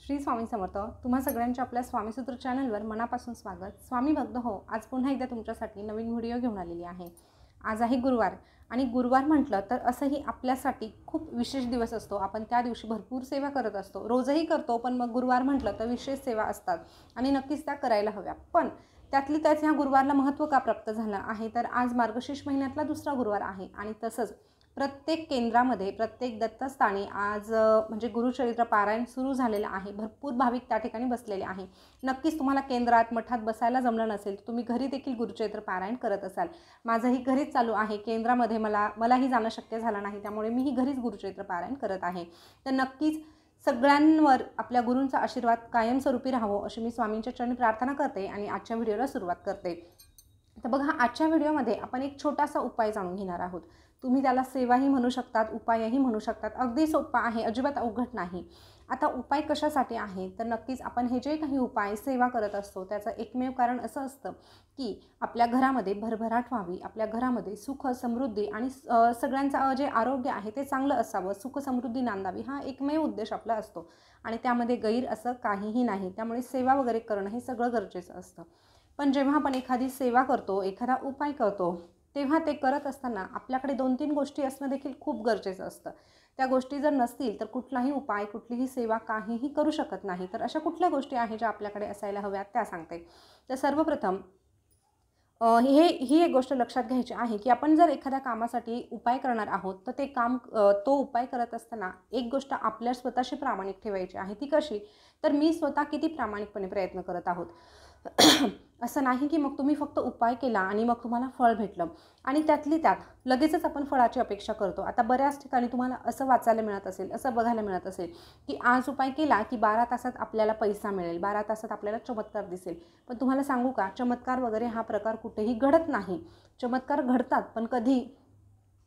श्री स्वामी समर्थ। तुम्हा सगळ्यांच्या आपल्या स्वामीसूत्र चॅनलवर मनापासून स्वागत। स्वामी भक्त हो, आज पुन्हा एकदा तुमच्यासाठी नवीन व्हिडिओ घेऊन आलेली आहे। आज आहे गुरुवार आणि गुरुवार म्हटलं तर असंही आपल्यासाठी खूप विशेष दिवस असतो। आपण त्या दिवशी भरपूर सेवा करत असतो, रोजही करतो, पण मग गुरुवार म्हटलं तर विशेष सेवा असतात आणि नक्कीच त्या करायला हव्या। पण त्यातली त्याच ह्या गुरुवारला महत्त्व का प्राप्त झालं आहे तर आज मार्गशीर्ष महिन्यातला दुसरा गुरुवार आहे आणि तसंच प्रत्येक केंद्रामध्ये प्रत्येक दत्तस्थानी आज म्हणजे गुरुचरित्र पारायण सुरू झालेलं आहे। भरपूर भाविक त्या ठिकाणी बसलेले आहे। नक्कीच तुम्हाला केंद्रात मठात बसायला जमलं नसेल तर तुम्ही घरी देखील गुरुचरित्र पारायण करत असाल। माझंही घरीच चालू आहे, केंद्रामध्ये मलाही जाणं शक्य झालं नाही, त्यामुळे मीही घरीच गुरुचरित्र पारायण करत आहे। तर नक्कीच सगळ्यांवर आपल्या गुरूंचा आशीर्वाद कायमस्वरूपी राहावो अशी मी स्वामींच्या चरणी प्रार्थना करते आणि आजच्या व्हिडिओला सुरुवात करते। तर बघा, आजच्या व्हिडिओमध्ये आपण एक छोटासा उपाय जाणून घेणार आहोत। तुम्ही त्याला सेवाही म्हणू शकतात, उपायही म्हणू शकतात। अगदी सोपा आहे, अजिबात अवघड नाही। आता उपाय कशासाठी आहे तर नक्कीच आपण हे जे काही उपाय सेवा करत असतो त्याचं एकमेव कारण असं असतं की आपल्या घरामध्ये भरभराट व्हावी, आपल्या घरामध्ये सुख समृद्धी आणि सगळ्यांचं जे आरोग्य आहे ते चांगलं असावं, सुख समृद्धी नांदावी, हा एकमेव उद्देश आपला असतो आणि त्यामध्ये गैर असं काहीही नाही। त्यामुळे सेवा वगैरे करणं हे सगळं गरजेचं असतं। पण जेव्हा आपण एखादी सेवा करतो, एखादा उपाय करतो, तेव्हा ते करत असताना आपल्याकडे 2-3 गोष्टी असणं देखील खूप गरजेचं असतं। त्या गोष्टी जर नसतील तर कुठलाही उपाय, कुठलीही सेवा काहीही करू शकत नाही। तर अशा कुठल्या गोष्टी आहेत ज्या आपल्याकडे असायला हव्यात त्या सांगते। तर सर्वप्रथम ही एक गोष्ट लक्षात घ्यायची आहे की आपण जर एखाद्या कामासाठी उपाय करणार आहोत तर ते काम तो उपाय करत असताना एक गोष्ट आपल्या स्वतःशी प्रामाणिक ठेवायची आहे। ती कशी तर मी स्वतः किती प्रामाणिकपणे प्रयत्न करत आहोत। असं नाही की मग तुम्ही फक्त उपाय केला आणि मग तुम्हाला फळ भेटलं आणि त्यातली त्यात लगेचच आपण फळाची अपेक्षा करतो। आता बऱ्याच ठिकाणी तुम्हाला असं वाचायला मिळत असेल, असं बघायला मिळत असेल की आज उपाय केला की 12 तासात आपल्याला पैसा मिळेल, 12 तासात आपल्याला चमत्कार दिसेल। पण तुम्हाला सांगू का, चमत्कार वगैरे हा प्रकार कुठेही घडत नाही। चमत्कार घडतात पण कधी,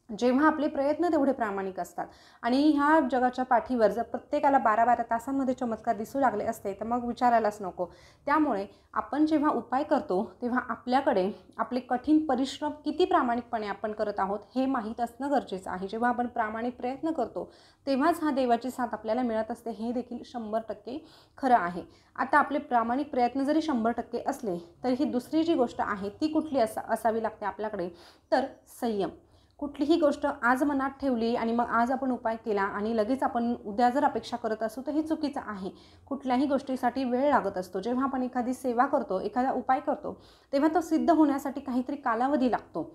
जेव्हा आपले प्रयत्न तेवढे प्रामाणिक असतात। आणि ह्या जगाच्या पाठीवर जर प्रत्येकाला 12-12 तासांमध्ये चमत्कार दिसू लागले असते तर मग विचारायलाच नको। त्यामुळे आपण जेव्हा उपाय करतो तेव्हा आपल्याकडे आपले कठीण परिश्रम किती प्रामाणिकपणे आपण करत आहोत हे माहीत असणं गरजेचं आहे। जेव्हा आपण प्रामाणिक प्रयत्न करतो तेव्हाच हा देवाची साथ आपल्याला मिळत असते, हे देखील 100% खरं आहे। आता आपले प्रामाणिक प्रयत्न जरी 100% असले तर ही दुसरी जी गोष्ट आहे ती कुठली असावी लागते आपल्याकडे तर संयम। कुठलीही गोष्ट आज मनात ठेवली आणि मग आज आपण उपाय केला आणि लगेच आपण उद्या जर अपेक्षा करत असू तर हे चुकीचं आहे। कुठल्याही गोष्टीसाठी वेळ लागत असतो। जेव्हा आपण एखादी सेवा करतो, एखादा उपाय करतो तेव्हा तो सिद्ध होण्यासाठी काहीतरी कालावधी लागतो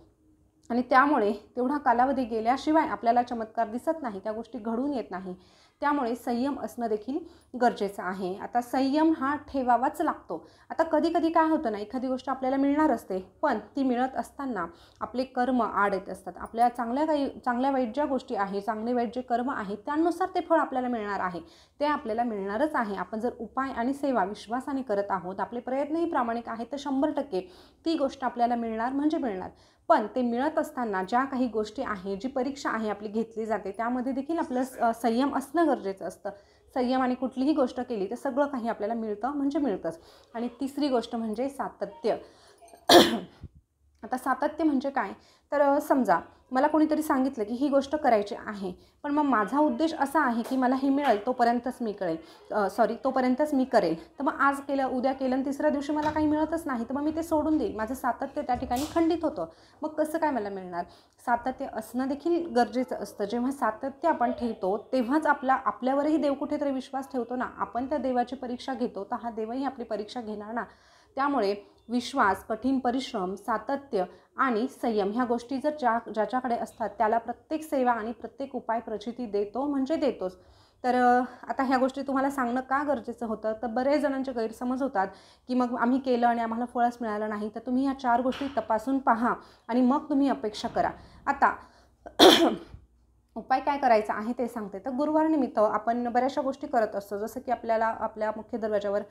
आणि त्यामुळे तेवढा कालावधी गेल्याशिवाय आपल्याला चमत्कार दिसत नाही, त्या गोष्टी घडून येत नाही। त्यामुळे संयम असणं देखील गरजेचं आहे। आता संयम हा ठेवावाच लागतो। आता कधी कधी काय होतं ना, एखादी गोष्ट आपल्याला मिळणार असते पण ती मिळत असताना आपले कर्म आड येत असतात। आपल्या चांगल्या वाईट ज्या गोष्टी आहेत, चांगले वाईट जे कर्म आहेत त्यानुसार ते फळ आपल्याला मिळणार आहे, ते आपल्याला मिळणारच आहे। आपण जर उपाय आणि सेवा विश्वासाने करत आहोत, आपले प्रयत्नही प्रामाणिक आहेत तर 100% ती गोष्ट आपल्याला मिळणार म्हणजे मिळणार। पण ते मिळत असताना ज्या काही गोष्टी आहेत, जी परीक्षा आहे आपली घेतली जाते, त्यामध्ये देखील आपलं संयम असणं गरजेचं असतं। संयम आणि कुठलीही गोष्ट केली तर सगळं काही आपल्याला मिळतं म्हणजे मिळतंच। आणि तिसरी गोष्ट म्हणजे सातत्य। आता सातत्य म्हणजे काय तर समजा मला कोणीतरी सांगितलं की ही गोष्ट करायची आहे, पण मग माझा उद्देश असा आहे की मला हे मिळेल तोपर्यंतच मी करेल। तर मग आज केलं, उद्या केलं आणि तिसऱ्या दिवशी मला काही मिळतच नाही तर मग मी ते सोडून देईल, माझं सातत्य त्या ठिकाणी खंडित होतं। मग कसं काय मला मिळणार? सातत्य असणं देखील गरजेचं असतं। जेव्हा सातत्य आपण ठेवतो तेव्हाच आपल्यावरही देव कुठेतरी विश्वास ठेवतो ना। आपण त्या देवाची परीक्षा घेतो तर हा देवही आपली परीक्षा घेणार ना। त्यामुळे विश्वास, कठीण परिश्रम, सातत्य आणि संयम ह्या गोष्टी जर ज्याच्याकडे असतात त्याला प्रत्येक सेवा आणि प्रत्येक उपाय प्रचिती देतो म्हणजे देतोच। तर आता ह्या गोष्टी तुम्हाला सांगणं का गरजेचं होतं तर बरेच जणांचे गैरसमज होतात की मग आम्ही केलं आणि आम्हाला फळच मिळालं नाही। तर तुम्ही ह्या 4 गोष्टी तपासून पहा आणि मग तुम्ही अपेक्षा करा। आता उपाय काय करायचा आहे ते सांगते। तर गुरुवार निमित्त आपण बऱ्याचशा गोष्टी करत असतो, जसं की आपल्याला आपल्या मुख्य दरवाजावर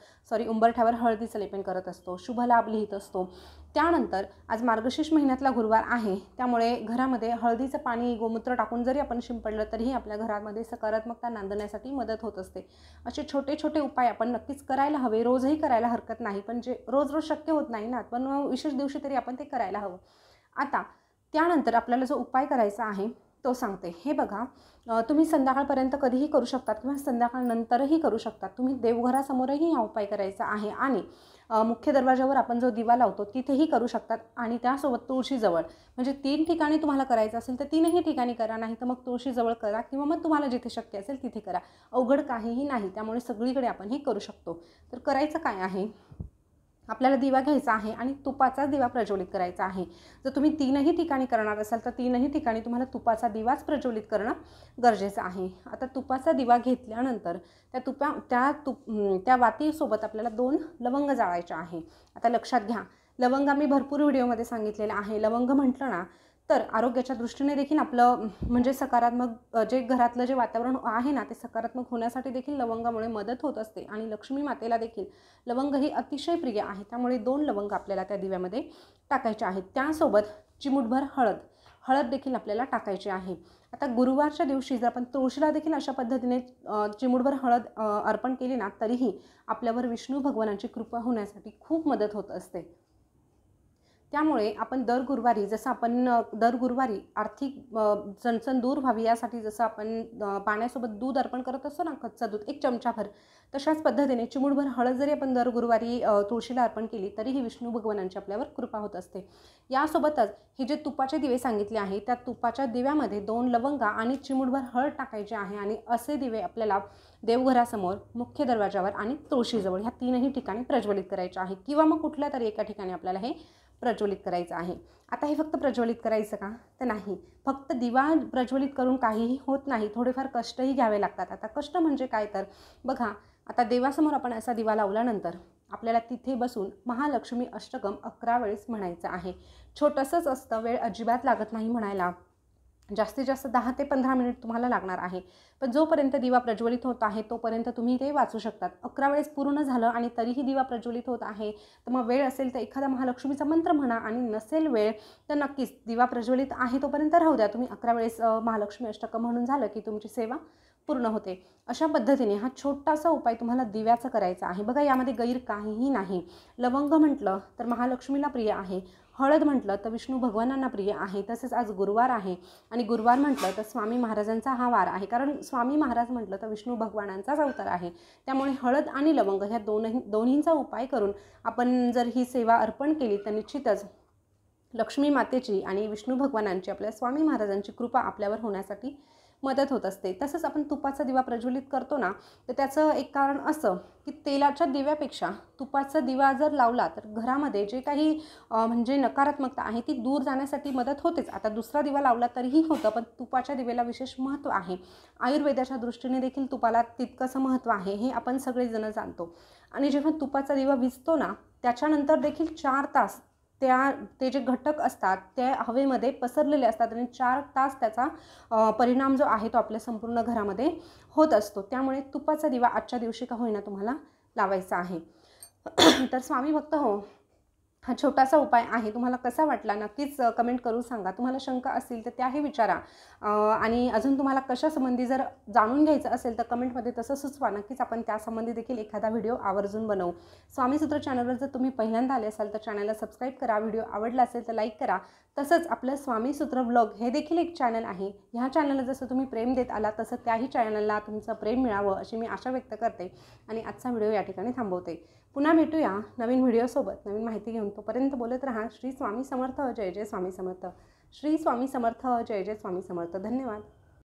उंबरठ्यावर हळदीचं लेपन करत असतो, शुभ लाभ लिहित असतो। त्यानंतर आज मार्गशीर्ष महिन्यातला गुरुवार आहे त्यामुळे घरामध्ये हळदीचं पाणी, गोमूत्र टाकून जरी आपण शिंपडलं तरीही आपल्या घरामध्ये सकारात्मकता नांदण्यासाठी मदत होत असते। असे छोटे छोटे उपाय आपण नक्कीच करायला हवे, रोजही करायला हरकत नाही, पण जे रोज शक्य होत नाही ना, पण विशेष दिवशी तरी आपण ते करायला हवं। आता त्यानंतर आपल्याला जो उपाय करायचा आहे तो सांगते. हे बघा, तुम्ही संध्याकाळपर्यंत कधीही करू शकतात किंवा संध्याकाळनंतरही करू शकतात. तुम्ही देवघरासमोरही हा उपाय करायचा आहे आणि मुख्य दरवाजावर आपण जो दिवा लावतो तिथेही करू शकतात आणि त्यासोबत तुळशीजवळ, म्हणजे 3 ठिकाणी तुम्हाला करायचं असेल तर 3ही ठिकाणी करा, नाही तर मग तुळशीजवळ करा किंवा मग तुम्हाला जिथे शक्य असेल तिथे करा. अवघड काहीही नाही, त्यामुळे सगळीकडे आपण हे करू शकतो. तर करायचं काय आहे, आपल्याला दिवा घ्यायचा आहे आणि तुपाचा दिवा प्रज्वलित करायचा आहे. जर तुम्ही 3ही ठिकाणी करणार असाल तर 3ही ठिकाणी तुम्हाला तुपाचा दिवाच प्रज्वलित करणं गरजेचं आहे. आता तुपाचा दिवा घेतल्यानंतर त्या वातीसोबत आपल्याला 2 लवंग जाळायच्या आहे. आता लक्षात घ्या, लवंग मी भरपूर व्हिडिओमध्ये सांगितलेलं आहे. लवंग म्हटलं ना तर आरोग्याच्या दृष्टीने देखील आपलं म्हणजे सकारात्मक जे घरातलं जे वातावरण आहे ना ते सकारात्मक होण्यासाठी देखील लवंगामुळे मदत होत असते आणि लक्ष्मी मातेला देखील लवंग ही अतिशय प्रिय आहे. त्यामुळे 2 लवंग आपल्याला त्या दिव्यामध्ये टाकायचे आहेत. त्यासोबत चिमूटभर हळद देखील आपल्याला टाकायची आहे. आता गुरुवारच्या दिवशी जर आपण तुळशीला देखील अशा पद्धतीने चिमूटभर हळद अर्पण केली ना तरीही आपल्यावर विष्णू भगवानाची कृपा होण्यासाठी खूप मदत होत असते. त्यामुळे आपण दर गुरुवारी आर्थिक चणचण दूर व्हावी यासाठी जसं आपण पाण्यासोबत दूध अर्पण करत असतो ना, कच्चं दूध 1 चमचाभर, तशाच पद्धतीने चिमूटभर हळद जरी आपण दर गुरुवारी तुळशीला अर्पण केली तरीही विष्णू भगवानांची आपल्यावर कृपा होत असते. यासोबतच हे जे तुपाचे दिवे सांगितले आहे त्या तुपाच्या दिव्यामध्ये 2 लवंगा आणि चिमूटभर हळद टाकायचे आहे आणि असे दिवे आपल्याला देवघरासमोर, मुख्य दरवाजावर आणि तुळशीजवळ ह्या 3ही ठिकाणी प्रज्वलित करायचे आहे किंवा मग कुठल्या तरी एका ठिकाणी आपल्याला हे प्रज्वलित करायचं आहे. आता हे फक्त प्रज्वलित करायचं का, तर नाही, फक्त दिवा प्रज्वलित करून काहीही होत नाही, थोडेफार कष्टही घ्यावे लागतात. आता कष्ट म्हणजे काय, तर बघा, आता देवासमोर आपण असा दिवा लावल्यानंतर आपल्याला तिथे बसून महालक्ष्मी अष्टकम 11 वेळेस म्हणायचं आहे. छोटंसंच असतं, वेळ अजिबात लागत नाही म्हणायला. जास्तीत जास्त 10 ते 15 मिनिट तुम्हाला लागणार आहे. पण जोपर्यंत दिवा प्रज्वलित होत आहे तोपर्यंत तुम्ही ते वाचू शकतात. 11 वेळेस पूर्ण झालं आणि तरीही दिवा प्रज्वलित होत आहे तर मग वेळ असेल तर एखादा महालक्ष्मीचा मंत्र म्हणा आणि नसेल वेळ तर नक्कीच दिवा प्रज्वलित आहे तोपर्यंत राहू द्या. तुम्ही 11 वेळेस महालक्ष्मी अष्टकं म्हणून झालं की तुमची सेवा पूर्ण होते. अशा पद्धतीने हा छोटासा उपाय तुम्हाला दिव्याचा करायचा आहे. बघा, यामध्ये गैर काहीही नाही. लवंग म्हटलं तर महालक्ष्मीला प्रिय आहे, हळद म्हटलं तर विष्णू भगवानांना प्रिय आहे. तसेच आज गुरुवार आहे आणि गुरुवार म्हटलं तर स्वामी महाराजांचा हा वार आहे, कारण स्वामी महाराज म्हटलं तर विष्णू भगवानांचाच अवतार आहे. त्यामुळे हळद आणि लवंग ह्या दोन्हींचा उपाय करून आपण जर ही सेवा अर्पण केली तर निश्चितच लक्ष्मी मातेची आणि विष्णू भगवानांची, आपल्या स्वामी महाराजांची कृपा आपल्यावर होण्यासाठी मदत होत असते. तसंच आपण तुपाचा दिवा प्रज्वलित करतो ना तर त्याचं एक कारण असं की तेलाच्या दिव्यापेक्षा तुपाचा दिवा जर लावला तर घरामध्ये जे काही म्हणजे नकारात्मकता आहे ती दूर जाण्यासाठी मदत होतेच. आता दुसरा दिवा लावला तरीही होतं, पण तुपाच्या दिव्याला विशेष महत्त्व आहे. आयुर्वेदाच्या दृष्टीने देखील तुपाला तितकंसं महत्त्व आहे, हे आपण सगळेजण जाणतो. आणि जेव्हा तुपाचा दिवा विझतो ना त्याच्यानंतर देखील 4 तास ते जे घटक असतात ते हवेमध्ये पसरलेले असतात आणि 4 तास त्याचा परिणाम जो आहे तो आपल्या संपूर्ण घरामध्ये होत असतो. त्यामुळे तुपाचा दिवा आजच्या दिवशी का होईना तुम्हाला लावायचा आहे. तर स्वामी भक्त हो, हा छोटासा उपाय आहे. तुम्हाला कसा वाटला नक्कीच कमेंट करून सांगा. तुम्हाला शंका असतील तर त्याही विचारा आणि अजून तुम्हाला कशासंबंधी जर जाणून घ्यायचं असेल तर कमेंटमध्ये तसं सुचवा. नक्कीच आपण त्यासंबंधी देखील एखादा व्हिडिओ आवर्जून बनवू. स्वामीसूत्र चॅनलवर जर तुम्ही पहिल्यांदा आले असाल तर चॅनलला सबस्क्राईब करा. व्हिडिओ आवडला असेल तर लाईक करा. तसंच आपलं स्वामीसूत्र ब्लॉग हे देखील एक चॅनल आहे. ह्या चॅनलला जसं तुम्ही प्रेम देत आला तसं त्याही चॅनलला तुमचं प्रेम मिळावं अशी मी आशा व्यक्त करते आणि आजचा व्हिडिओ या ठिकाणी थांबवते. पुन्हा भेटूया नवीन व्हिडिओसोबत, नवीन माहिती घेऊन. तोपर्यंत बोलत राहा. श्री स्वामी समर्थ. जय जय स्वामी समर्थ. श्री स्वामी समर्थ. जय जय स्वामी समर्थ. धन्यवाद.